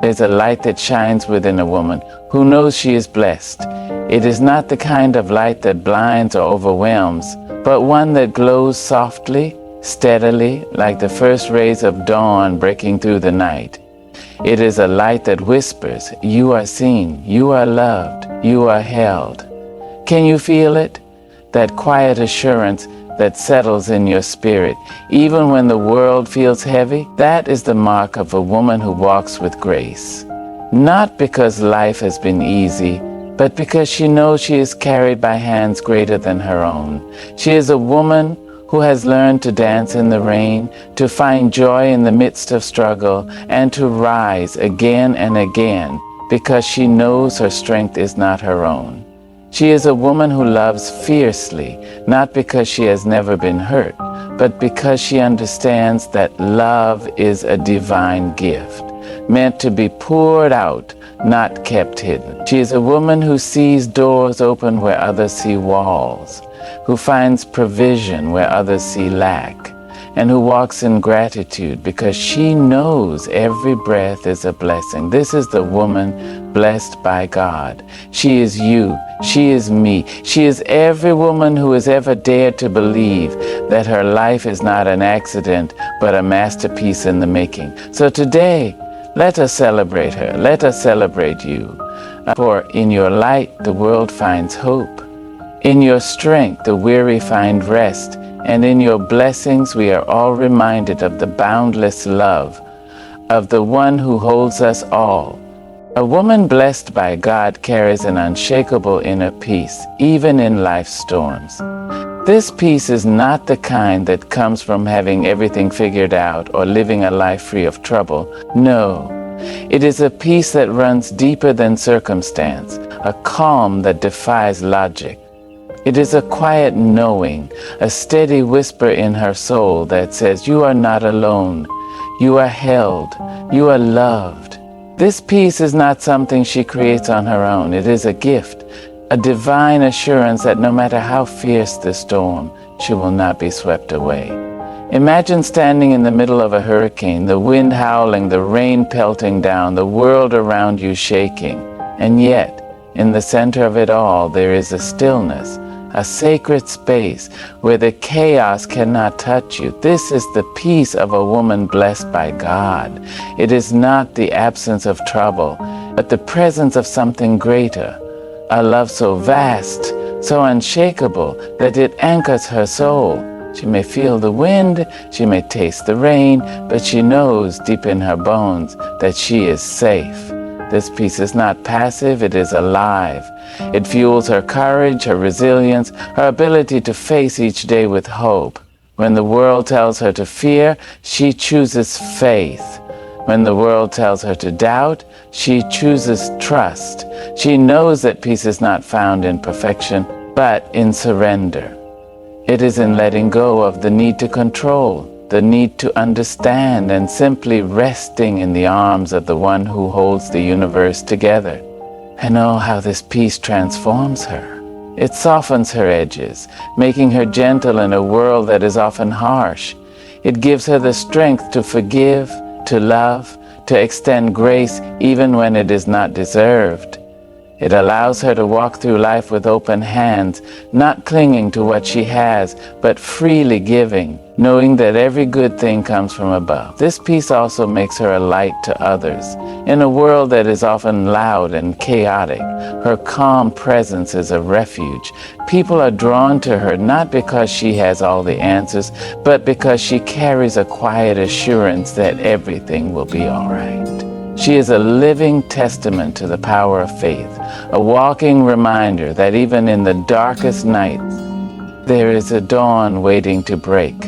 There's a light that shines within a woman who knows she is blessed. It is not the kind of light that blinds or overwhelms, but one that glows softly, steadily, like the first rays of dawn breaking through the night. It is a light that whispers, "You are seen, you are loved, you are held." Can you feel it? That quiet assurance that settles in your spirit, even when the world feels heavy. That is the mark of a woman who walks with grace. Not because life has been easy, but because she knows she is carried by hands greater than her own. She is a woman who has learned to dance in the rain, to find joy in the midst of struggle, and to rise again and again because she knows her strength is not her own. She is a woman who loves fiercely, not because she has never been hurt, but because she understands that love is a divine gift, meant to be poured out, not kept hidden. She is a woman who sees doors open where others see walls, who finds provision where others see lack, and who walks in gratitude because she knows every breath is a blessing. This is the woman blessed by God. She is you. She is me. She is every woman who has ever dared to believe that her life is not an accident, but a masterpiece in the making. So today, let us celebrate her. Let us celebrate you. For in your light, the world finds hope. In your strength, the weary find rest. And in your blessings, we are all reminded of the boundless love of the one who holds us all. A woman blessed by God carries an unshakable inner peace, even in life's storms. This peace is not the kind that comes from having everything figured out or living a life free of trouble. No, it is a peace that runs deeper than circumstance, a calm that defies logic. It is a quiet knowing, a steady whisper in her soul that says, "You are not alone. You are held. You are loved." This peace is not something she creates on her own. It is a gift, a divine assurance that no matter how fierce the storm, she will not be swept away. Imagine standing in the middle of a hurricane, the wind howling, the rain pelting down, the world around you shaking. And yet, in the center of it all, there is a stillness, a sacred space where the chaos cannot touch you. This is the peace of a woman blessed by God. It is not the absence of trouble, but the presence of something greater, a love so vast, so unshakable, that it anchors her soul. She may feel the wind, she may taste the rain, but she knows deep in her bones that she is safe. This peace is not passive, it is alive. It fuels her courage, her resilience, her ability to face each day with hope. When the world tells her to fear, she chooses faith. When the world tells her to doubt, she chooses trust. She knows that peace is not found in perfection, but in surrender. It is in letting go of the need to control, the need to understand, and simply resting in the arms of the one who holds the universe together. And oh, how this peace transforms her. It softens her edges, making her gentle in a world that is often harsh. It gives her the strength to forgive, to love, to extend grace even when it is not deserved. It allows her to walk through life with open hands, not clinging to what she has, but freely giving, knowing that every good thing comes from above. This peace also makes her a light to others. In a world that is often loud and chaotic, her calm presence is a refuge. People are drawn to her not because she has all the answers, but because she carries a quiet assurance that everything will be all right. She is a living testament to the power of faith, a walking reminder that even in the darkest nights, there is a dawn waiting to break.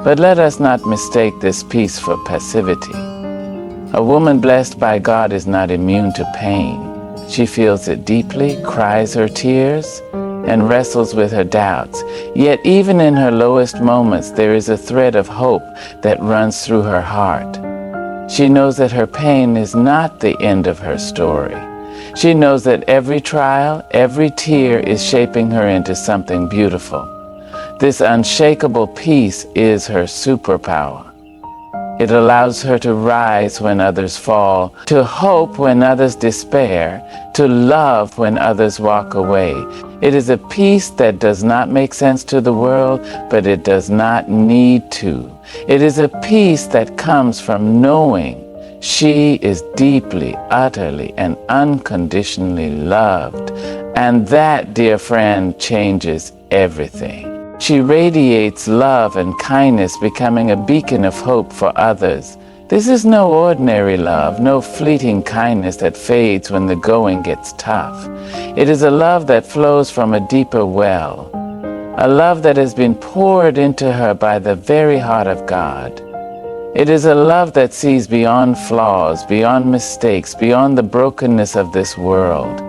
But let us not mistake this peace for passivity. A woman blessed by God is not immune to pain. She feels it deeply, cries her tears, and wrestles with her doubts. Yet even in her lowest moments, there is a thread of hope that runs through her heart. She knows that her pain is not the end of her story. She knows that every trial, every tear is shaping her into something beautiful. This unshakable peace is her superpower. It allows her to rise when others fall, to hope when others despair, to love when others walk away. It is a peace that does not make sense to the world, but it does not need to. It is a peace that comes from knowing she is deeply, utterly, and unconditionally loved. And that, dear friend, changes everything. She radiates love and kindness, becoming a beacon of hope for others. This is no ordinary love, no fleeting kindness that fades when the going gets tough. It is a love that flows from a deeper well, a love that has been poured into her by the very heart of God. It is a love that sees beyond flaws, beyond mistakes, beyond the brokenness of this world.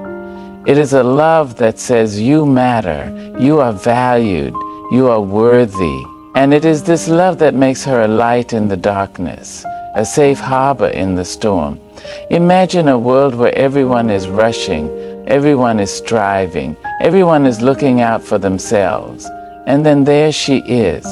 It is a love that says you matter, you are valued, you are worthy. And it is this love that makes her a light in the darkness, a safe harbor in the storm. Imagine a world where everyone is rushing, everyone is striving, everyone is looking out for themselves. And then there she is,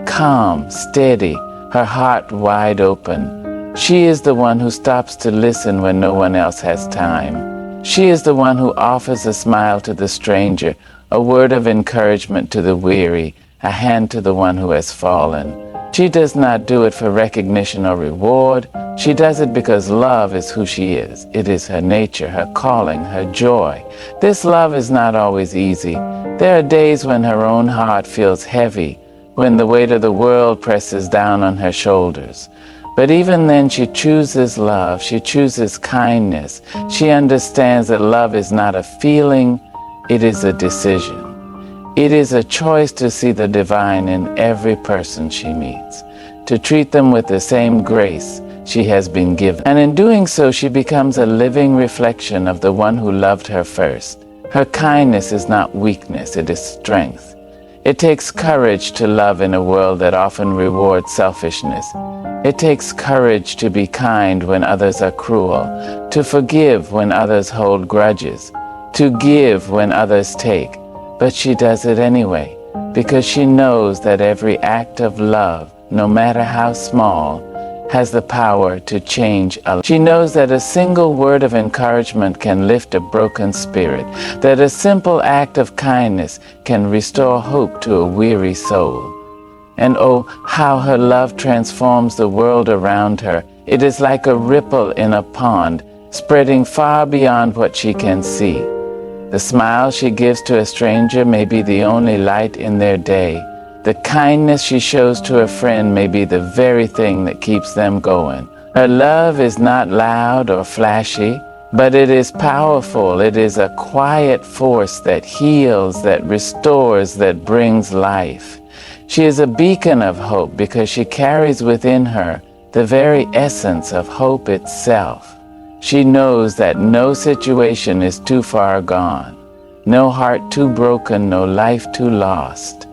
calm, steady, her heart wide open. She is the one who stops to listen when no one else has time. She is the one who offers a smile to the stranger, a word of encouragement to the weary, a hand to the one who has fallen. She does not do it for recognition or reward. She does it because love is who she is. It is her nature, her calling, her joy. This love is not always easy. There are days when her own heart feels heavy, when the weight of the world presses down on her shoulders. But even then she chooses love, she chooses kindness. She understands that love is not a feeling, it is a decision. It is a choice to see the divine in every person she meets, to treat them with the same grace she has been given. And in doing so, she becomes a living reflection of the one who loved her first. Her kindness is not weakness, it is strength. It takes courage to love in a world that often rewards selfishness. It takes courage to be kind when others are cruel, to forgive when others hold grudges, to give when others take. But she does it anyway, because she knows that every act of love, no matter how small, has the power to change a life. She knows that a single word of encouragement can lift a broken spirit, that a simple act of kindness can restore hope to a weary soul. And oh, how her love transforms the world around her. It is like a ripple in a pond, spreading far beyond what she can see. The smile she gives to a stranger may be the only light in their day. The kindness she shows to a friend may be the very thing that keeps them going. Her love is not loud or flashy, but it is powerful. It is a quiet force that heals, that restores, that brings life. She is a beacon of hope because she carries within her the very essence of hope itself. She knows that no situation is too far gone, no heart too broken, no life too lost.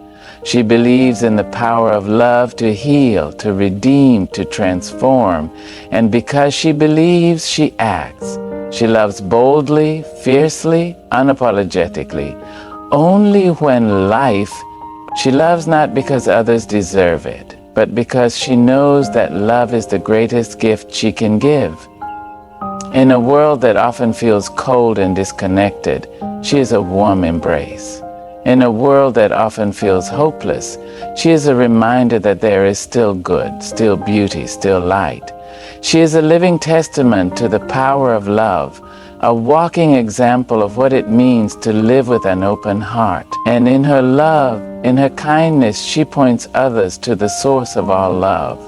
She believes in the power of love to heal, to redeem, to transform. And because she believes, she acts. She loves boldly, fiercely, unapologetically. Only when she loves not because others deserve it, but because she knows that love is the greatest gift she can give. In a world that often feels cold and disconnected, she is a warm embrace. In a world that often feels hopeless, she is a reminder that there is still good, still beauty, still light. She is a living testament to the power of love, a walking example of what it means to live with an open heart. And in her love, in her kindness, she points others to the source of all love,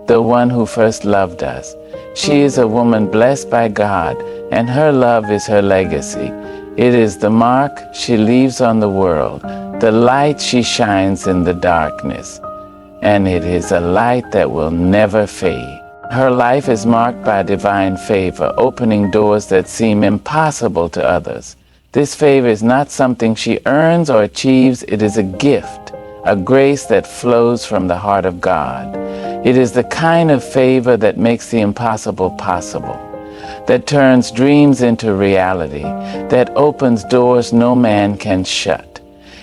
the one who first loved us. She is a woman blessed by God, and her love is her legacy. It is the mark she leaves on the world, the light she shines in the darkness, and it is a light that will never fade. Her life is marked by divine favor, opening doors that seem impossible to others. This favor is not something she earns or achieves, it is a gift, a grace that flows from the heart of God. It is the kind of favor that makes the impossible possible, that turns dreams into reality, that opens doors no man can shut.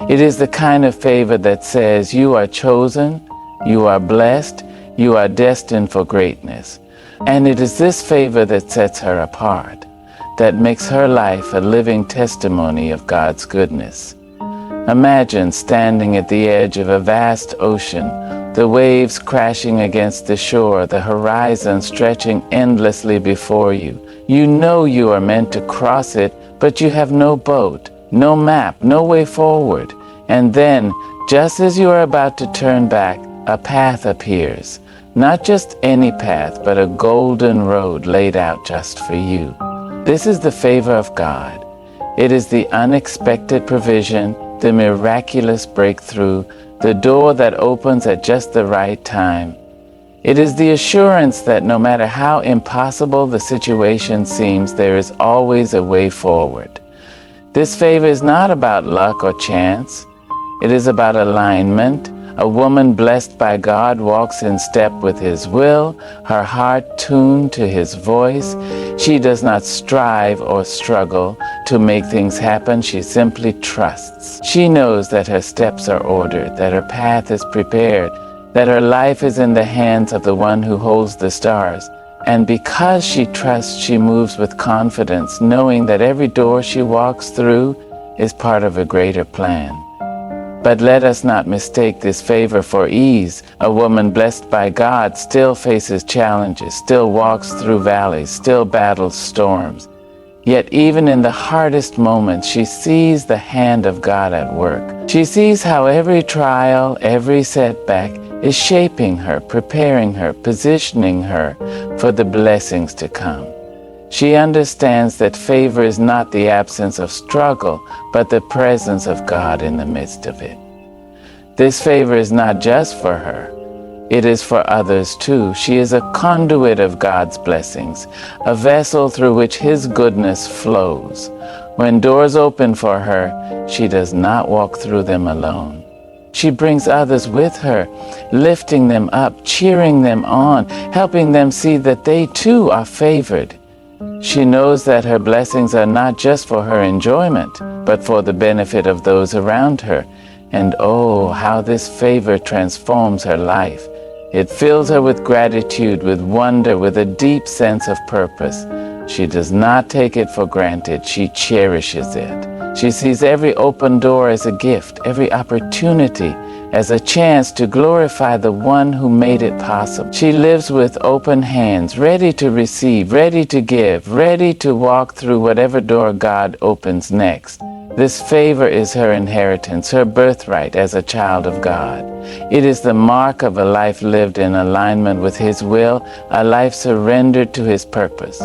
It is the kind of favor that says you are chosen, you are blessed, You are destined for greatness. And it is this favor that sets her apart, that makes her life a living testimony of God's goodness. Imagine standing at the edge of a vast ocean, the waves crashing against the shore, the horizon stretching endlessly before you. You know you are meant to cross it, but you have no boat, no map, no way forward. And then, just as you are about to turn back, a path appears. Not just any path, but a golden road laid out just for you. This is the favor of God. It is the unexpected provision, the miraculous breakthrough, the door that opens at just the right time. It is the assurance that no matter how impossible the situation seems, there is always a way forward. This favor is not about luck or chance. It is about alignment. A woman blessed by God walks in step with His will, her heart tuned to His voice. She does not strive or struggle to make things happen. She simply trusts. She knows that her steps are ordered, that her path is prepared, that her life is in the hands of the one who holds the stars. And because she trusts, she moves with confidence, knowing that every door she walks through is part of a greater plan. But let us not mistake this favor for ease. A woman blessed by God still faces challenges, still walks through valleys, still battles storms. Yet even in the hardest moments, she sees the hand of God at work. She sees how every trial, every setback is shaping her, preparing her, positioning her for the blessings to come. She understands that favor is not the absence of struggle, but the presence of God in the midst of it. This favor is not just for her. It is for others too. She is a conduit of God's blessings, a vessel through which His goodness flows. When doors open for her, she does not walk through them alone. She brings others with her, lifting them up, cheering them on, helping them see that they too are favored. She knows that her blessings are not just for her enjoyment, but for the benefit of those around her. And oh, how this favor transforms her life. It fills her with gratitude, with wonder, with a deep sense of purpose. She does not take it for granted. She cherishes it. She sees every open door as a gift, every opportunity as a chance to glorify the one who made it possible. She lives with open hands, ready to receive, ready to give, ready to walk through whatever door God opens next. This favor is her inheritance, her birthright as a child of God. It is the mark of a life lived in alignment with His will, a life surrendered to His purpose.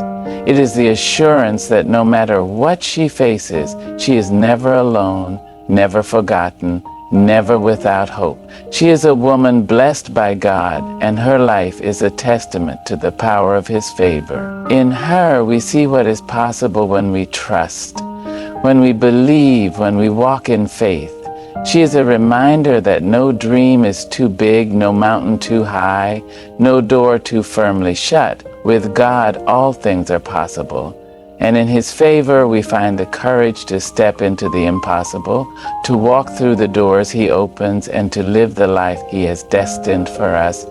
It is the assurance that no matter what she faces, she is never alone, never forgotten, never without hope. She is a woman blessed by God, and her life is a testament to the power of His favor. In her, we see what is possible when we trust, when we believe, when we walk in faith. She is a reminder that no dream is too big, no mountain too high, no door too firmly shut. With God, all things are possible. And in His favor, we find the courage to step into the impossible, to walk through the doors He opens, and to live the life He has destined for us.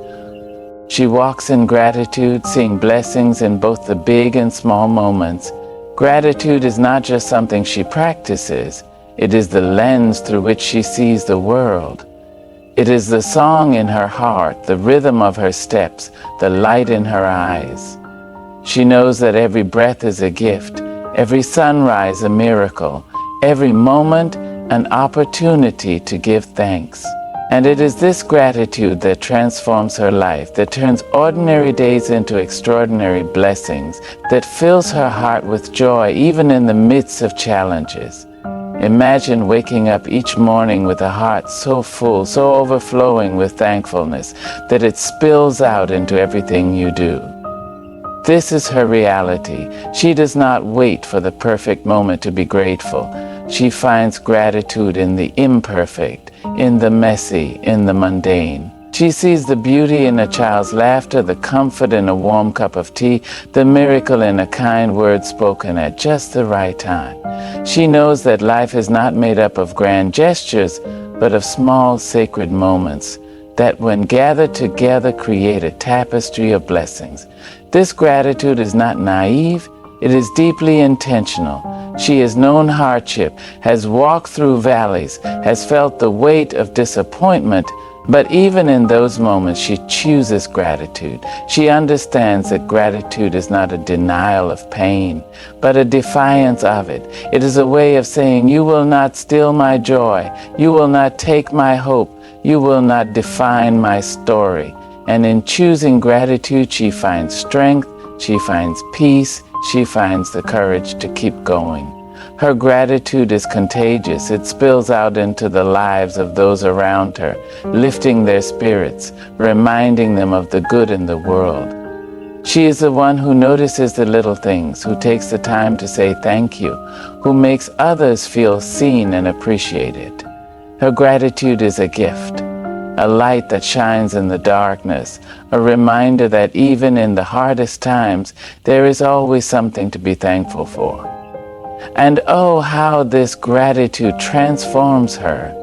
She walks in gratitude, seeing blessings in both the big and small moments. Gratitude is not just something she practices. It is the lens through which she sees the world. It is the song in her heart, the rhythm of her steps, the light in her eyes. She knows that every breath is a gift, every sunrise a miracle, every moment an opportunity to give thanks. And it is this gratitude that transforms her life, that turns ordinary days into extraordinary blessings, that fills her heart with joy even in the midst of challenges. Imagine waking up each morning with a heart so full, so overflowing with thankfulness, that it spills out into everything you do. This is her reality. She does not wait for the perfect moment to be grateful. She finds gratitude in the imperfect, in the messy, in the mundane. She sees the beauty in a child's laughter, the comfort in a warm cup of tea, the miracle in a kind word spoken at just the right time. She knows that life is not made up of grand gestures, but of small sacred moments. that when gathered together create a tapestry of blessings. This gratitude is not naive, it is deeply intentional. She has known hardship, has walked through valleys, has felt the weight of disappointment, but even in those moments she chooses gratitude. She understands that gratitude is not a denial of pain, but a defiance of it. It is a way of saying, you will not steal my joy, you will not take my hope, you will not define my story. And in choosing gratitude, she finds strength, she finds peace, she finds the courage to keep going. Her gratitude is contagious. It spills out into the lives of those around her, lifting their spirits, reminding them of the good in the world. She is the one who notices the little things, who takes the time to say thank you, who makes others feel seen and appreciated. Her gratitude is a gift, a light that shines in the darkness, a reminder that even in the hardest times, there is always something to be thankful for. And oh, how this gratitude transforms her.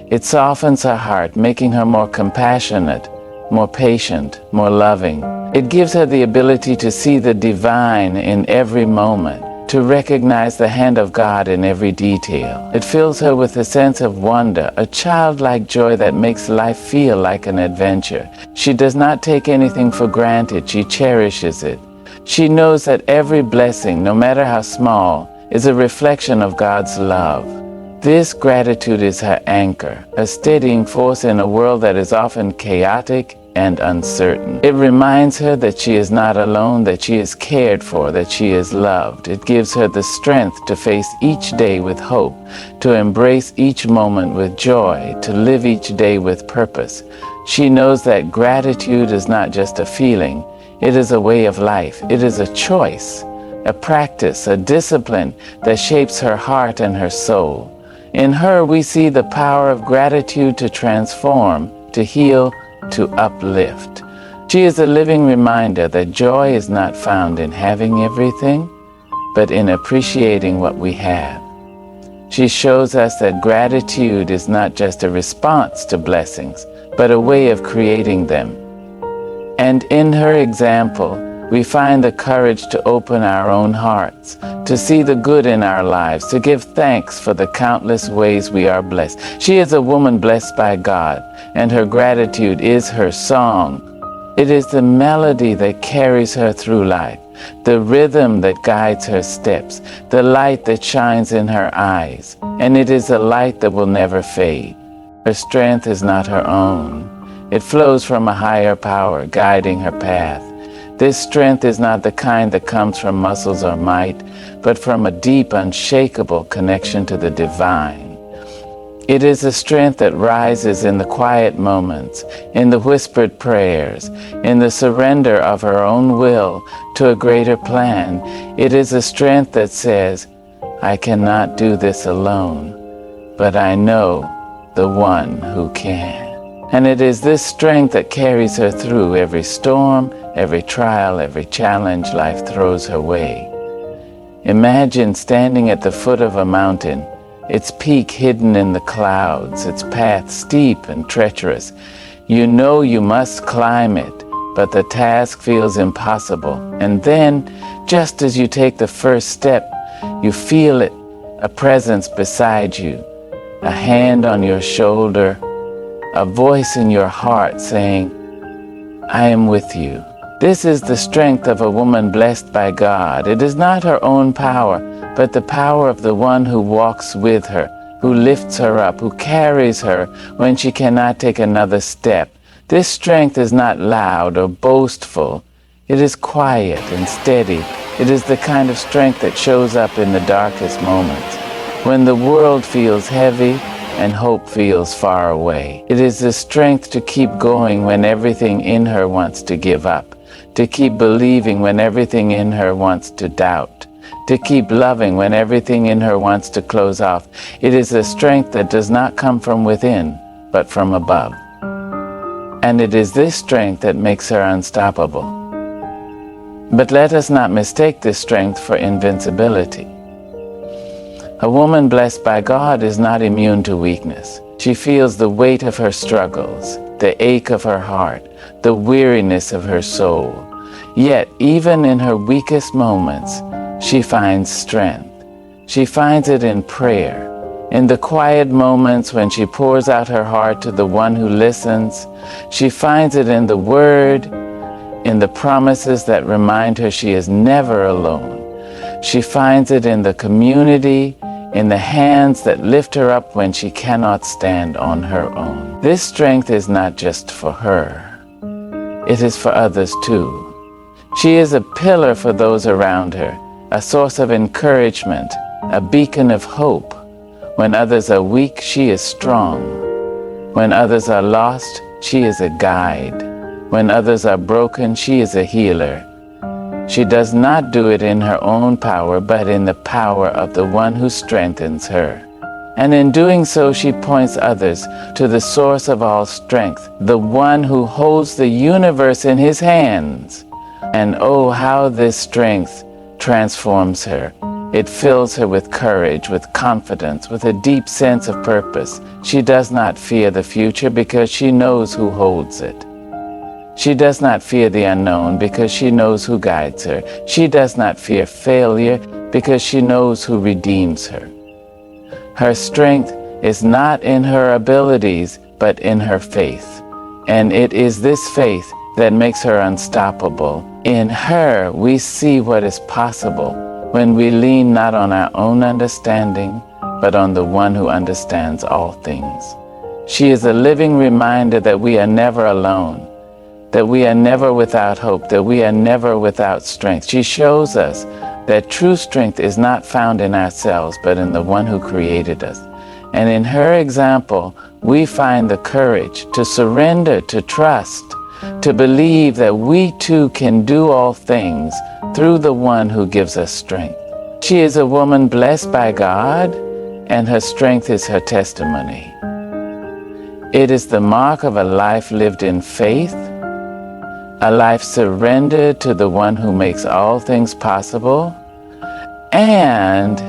It softens her heart, making her more compassionate, more patient, more loving. It gives her the ability to see the divine in every moment, to recognize the hand of God in every detail. It fills her with a sense of wonder, a childlike joy that makes life feel like an adventure. She does not take anything for granted, she cherishes it. She knows that every blessing, no matter how small, is a reflection of God's love. This gratitude is her anchor, a steadying force in a world that is often chaotic and uncertain. It reminds her that she is not alone, that she is cared for, that she is loved. It gives her the strength to face each day with hope, to embrace each moment with joy, to live each day with purpose. She knows that gratitude is not just a feeling, it is a way of life. It is a choice, a practice, a discipline that shapes her heart and her soul. In her, we see the power of gratitude to transform, to heal, to uplift. She is a living reminder that joy is not found in having everything, but in appreciating what we have. She shows us that gratitude is not just a response to blessings, but a way of creating them. And in her example, we find the courage to open our own hearts, to see the good in our lives, to give thanks for the countless ways we are blessed. She is a woman blessed by God, and her gratitude is her song. It is the melody that carries her through life, the rhythm that guides her steps, the light that shines in her eyes, and it is a light that will never fade. Her strength is not her own. It flows from a higher power guiding her path. This strength is not the kind that comes from muscles or might, but from a deep, unshakable connection to the divine. It is a strength that rises in the quiet moments, in the whispered prayers, in the surrender of her own will to a greater plan. It is a strength that says, I cannot do this alone, but I know the one who can. And it is this strength that carries her through every storm, every trial, every challenge life throws her way. Imagine standing at the foot of a mountain, its peak hidden in the clouds, its path steep and treacherous. You know you must climb it, but the task feels impossible. And then, just as you take the first step, you feel it, a presence beside you, a hand on your shoulder, a voice in your heart saying, I am with you. This is the strength of a woman blessed by God. It is not her own power, but the power of the one who walks with her, who lifts her up, who carries her when she cannot take another step. This strength is not loud or boastful. It is quiet and steady. It is the kind of strength that shows up in the darkest moments, when the world feels heavy and hope feels far away. It is the strength to keep going when everything in her wants to give up, to keep believing when everything in her wants to doubt, to keep loving when everything in her wants to close off. It is a strength that does not come from within, but from above. And it is this strength that makes her unstoppable. But let us not mistake this strength for invincibility. A woman blessed by God is not immune to weakness. She feels the weight of her struggles, the ache of her heart, the weariness of her soul. Yet, even in her weakest moments, she finds strength. She finds it in prayer, in the quiet moments when she pours out her heart to the one who listens. She finds it in the Word, in the promises that remind her she is never alone. She finds it in the community, in the hands that lift her up when she cannot stand on her own. This strength is not just for her. It is for others too. She is a pillar for those around her, a source of encouragement, a beacon of hope. When others are weak, she is strong. When others are lost, she is a guide. When others are broken, she is a healer. She does not do it in her own power, but in the power of the one who strengthens her. And in doing so, she points others to the source of all strength, the one who holds the universe in his hands. And oh, how this strength transforms her. It fills her with courage, with confidence, with a deep sense of purpose. She does not fear the future because she knows who holds it. She does not fear the unknown because she knows who guides her. She does not fear failure because she knows who redeems her. Her strength is not in her abilities, but in her faith. And it is this faith that makes her unstoppable. In her, we see what is possible when we lean not on our own understanding, but on the one who understands all things. She is a living reminder that we are never alone, that we are never without hope, that we are never without strength. She shows us that true strength is not found in ourselves, but in the one who created us. And in her example, we find the courage to surrender, to trust, to believe that we too can do all things through the one who gives us strength. She is a woman blessed by God, and her strength is her testimony. It is the mark of a life lived in faith, a life surrendered to the one who makes all things possible, and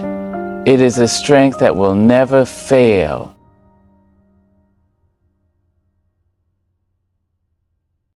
it is a strength that will never fail